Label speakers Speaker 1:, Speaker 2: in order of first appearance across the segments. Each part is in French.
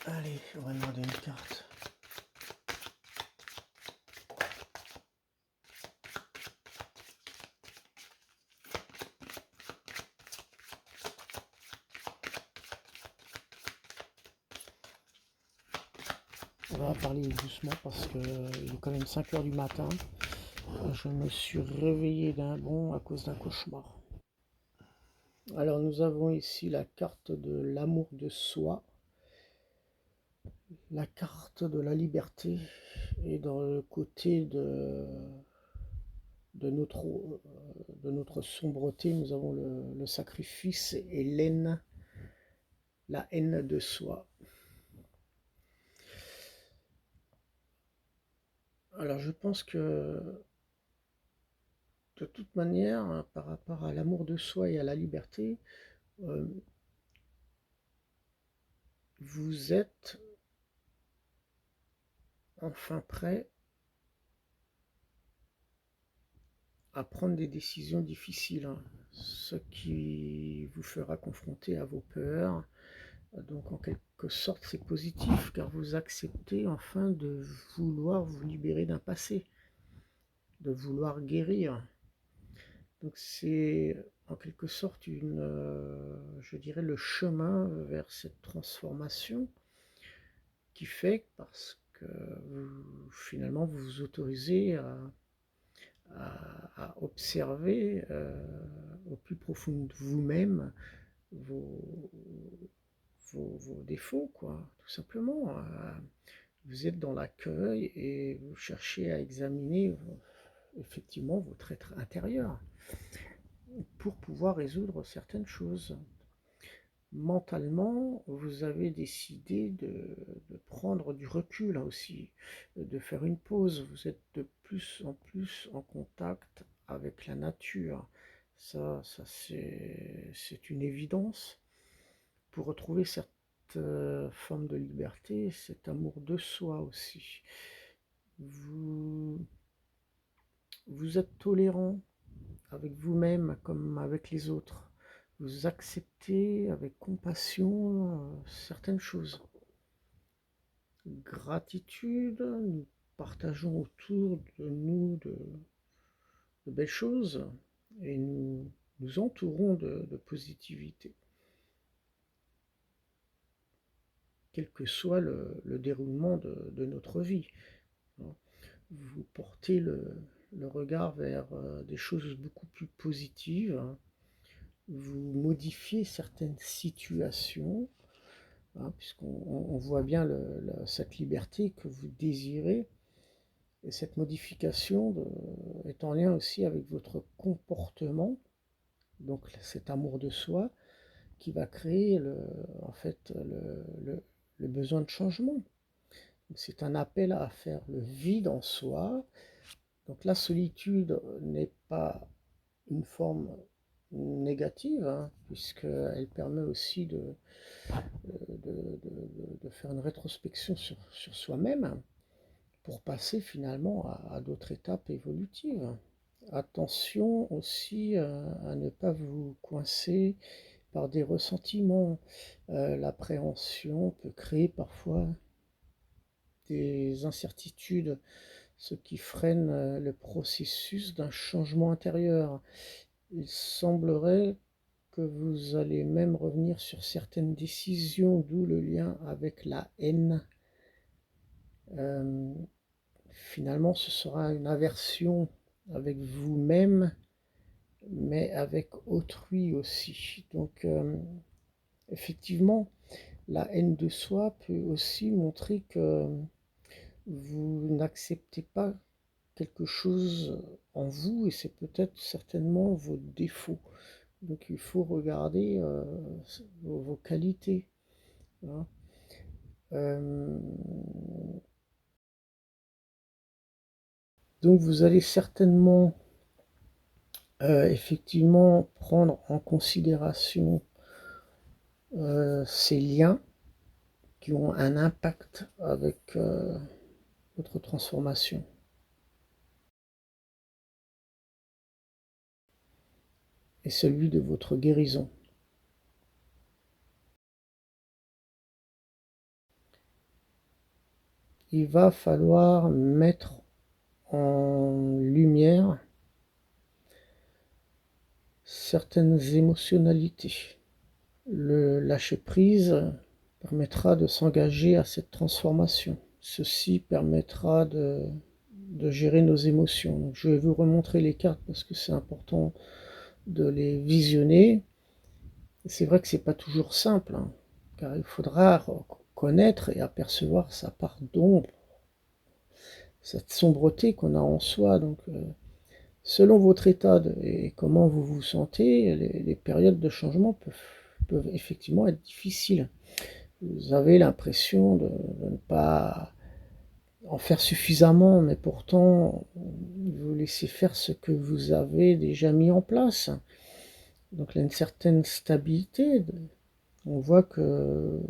Speaker 1: Allez, on va demander une carte. On va parler doucement parce que il est quand même 5 heures du matin. Je me suis réveillé d'un bond à cause d'un cauchemar. Alors nous avons ici la carte de l'amour de soi, la carte de la liberté, et dans le côté de notre sombreté, nous avons le sacrifice et la haine de soi. Alors je pense que de toute manière, par rapport à l'amour de soi et à la liberté, euh, vous êtes enfin prêt à prendre des décisions difficiles, hein, ce qui vous fera confronter à vos peurs. Donc en quelque sorte c'est positif car vous acceptez enfin de vouloir vous libérer d'un passé, de vouloir guérir. Donc c'est en quelque sorte je dirais le chemin vers cette transformation qui fait parce que finalement vous vous autorisez à observer au plus profond de vous-même vos, vos défauts, quoi, tout simplement. Vous êtes dans l'accueil et vous cherchez à examiner effectivement votre être intérieur pour pouvoir résoudre certaines choses. Mentalement, vous avez décidé de prendre du recul hein, aussi, de faire une pause. Vous êtes de plus en plus en contact avec la nature. Ça c'est une évidence. Pour retrouver cette forme de liberté, cet amour de soi aussi. Vous, vous êtes tolérant avec vous-même comme avec les autres. Vous acceptez avec compassion certaines choses. Gratitude, nous partageons autour de nous de belles choses et nous nous entourons de positivité. Quel que soit le déroulement de notre vie. Vous portez le regard vers des choses beaucoup plus positives. Vous modifiez certaines situations, hein, puisqu'on voit bien cette liberté que vous désirez. Et cette modification est en lien aussi avec votre comportement, donc cet amour de soi qui va créer en fait le besoin de changement. C'est un appel à faire le vide en soi. Donc la solitude n'est pas une forme négative, hein, puisqu'elle permet aussi de faire une rétrospection sur soi-même pour passer finalement à d'autres étapes évolutives. Attention aussi à ne pas vous coincer par des ressentiments. L'appréhension peut créer parfois des incertitudes, ce qui freine le processus d'un changement intérieur. Il semblerait que vous allez même revenir sur certaines décisions, d'où le lien avec la haine. Euh, Finalement, ce sera une aversion avec vous-même, mais avec autrui aussi. Donc, effectivement, la haine de soi peut aussi montrer que vous n'acceptez pas quelque chose en vous et c'est peut-être certainement vos défauts. Donc il faut regarder vos qualités, hein. Euh, donc vous allez certainement effectivement prendre en considération ces liens qui ont un impact avec votre transformation et celui de votre guérison. il va falloir mettre en lumière certaines émotionnalités. Le lâcher-prise permettra de s'engager à cette transformation. Ceci permettra de gérer nos émotions. Donc, je vais vous remontrer les cartes parce que c'est important de les visionner. C'est vrai que c'est pas toujours simple, hein, car il faudra connaître et apercevoir sa part d'ombre, cette sombreté qu'on a en soi. Donc, selon votre état et comment vous vous sentez, les périodes de changement peuvent effectivement être difficiles. Vous avez l'impression de ne pas en faire suffisamment, mais pourtant, vous laissez faire ce que vous avez déjà mis en place. Donc, il y a une certaine stabilité. On voit que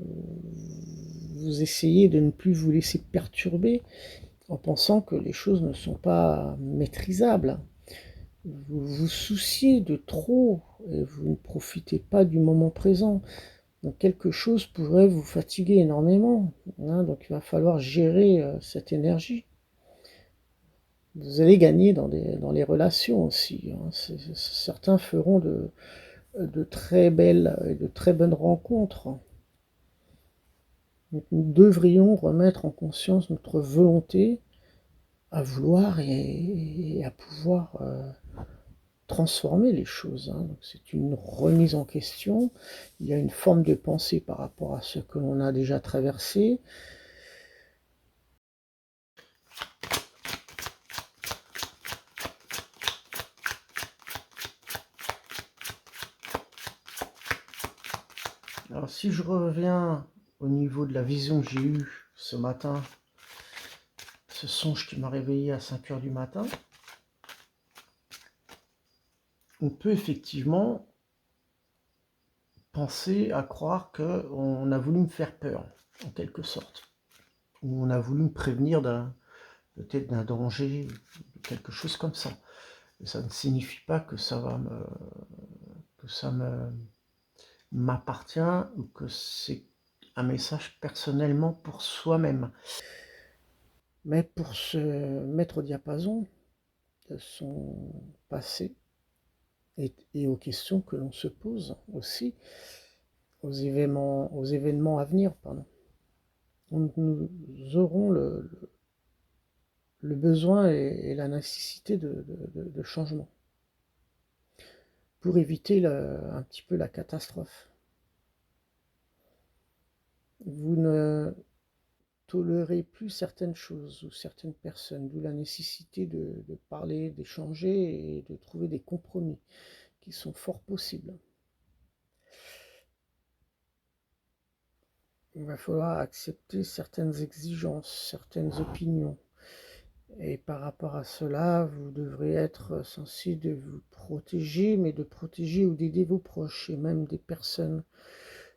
Speaker 1: vous essayez de ne plus vous laisser perturber en pensant que les choses ne sont pas maîtrisables. Vous vous souciez de trop et vous ne profitez pas du moment présent. Donc quelque chose pourrait vous fatiguer énormément, hein, donc il va falloir gérer cette énergie. Vous allez gagner dans les relations aussi, hein. Certains feront de très belles et de très bonnes rencontres. Donc, nous devrions remettre en conscience notre volonté à vouloir et à pouvoir transformer les choses, hein. Donc c'est une remise en question. Il y a une forme de pensée par rapport à ce que l'on a déjà traversé. Alors si je reviens au niveau de la vision que j'ai eue ce matin, ce songe qui m'a réveillé à 5 heures du matin, on peut effectivement penser à croire qu'on a voulu me faire peur, en quelque sorte. Ou on a voulu me prévenir peut-être d'un danger, de quelque chose comme ça. Et ça ne signifie pas que ça m'appartient ou que c'est un message personnellement pour soi-même. Mais pour se mettre au diapason de son passé et aux questions que l'on se pose aussi, aux événements à venir, pardon. Nous aurons le besoin et la nécessité de changement pour éviter un petit peu la catastrophe. Vous ne tolérez plus certaines choses ou certaines personnes, d'où la nécessité de parler, d'échanger et de trouver des compromis qui sont fort possibles. Il va falloir accepter certaines exigences, certaines opinions. Et par rapport à cela, vous devrez être censé de vous protéger, mais de protéger ou d'aider vos proches et même des personnes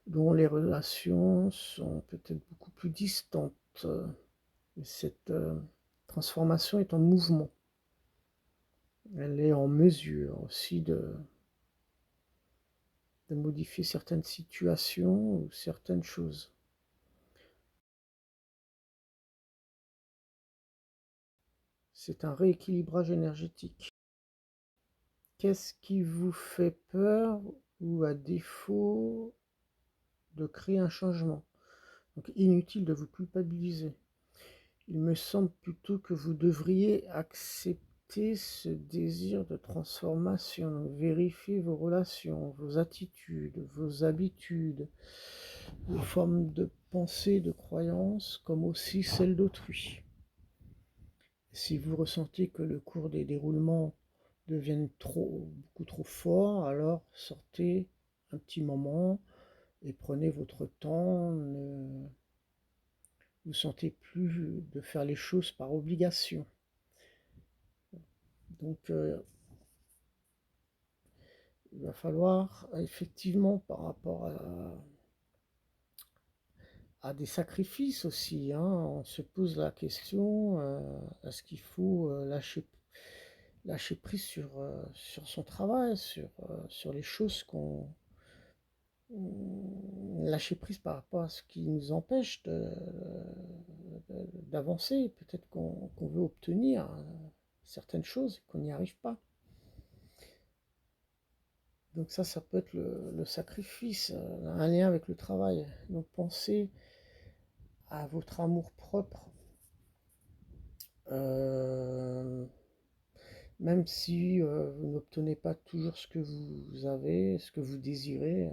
Speaker 1: dont les relations sont peut-être beaucoup plus distantes. Cette transformation est en mouvement. Elle est en mesure aussi de modifier certaines situations ou certaines choses. C'est un rééquilibrage énergétique. Qu'est-ce qui vous fait peur ou à défaut de créer un changement? Donc inutile de vous culpabiliser. Il me semble plutôt que vous devriez accepter ce désir de transformation, vérifier vos relations, vos attitudes, vos habitudes, vos formes de pensée, de croyances, comme aussi celles d'autrui. Si vous ressentez que le cours des déroulements deviennent beaucoup trop forts, alors sortez un petit moment et prenez votre temps. Ne vous sentez plus de faire les choses par obligation. Donc, il va falloir effectivement, par rapport à des sacrifices aussi, hein, on se pose la question, est-ce qu'il faut lâcher prise sur son travail, sur les choses lâcher prise par rapport à ce qui nous empêche d'avancer, peut-être qu'on veut obtenir certaines choses et qu'on n'y arrive pas. Donc ça peut être le sacrifice, un lien avec le travail. Donc pensez à votre amour-propre, même si vous n'obtenez pas toujours ce que vous avez, ce que vous désirez,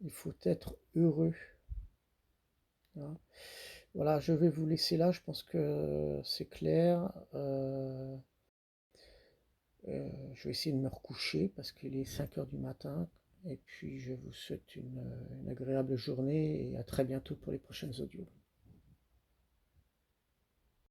Speaker 1: il faut être heureux, hein. Voilà, je vais vous laisser là, je pense que c'est clair. Je vais essayer de me recoucher parce qu'il est 5 heures du matin. Et puis je vous souhaite une agréable journée et à très bientôt pour les prochaines audios.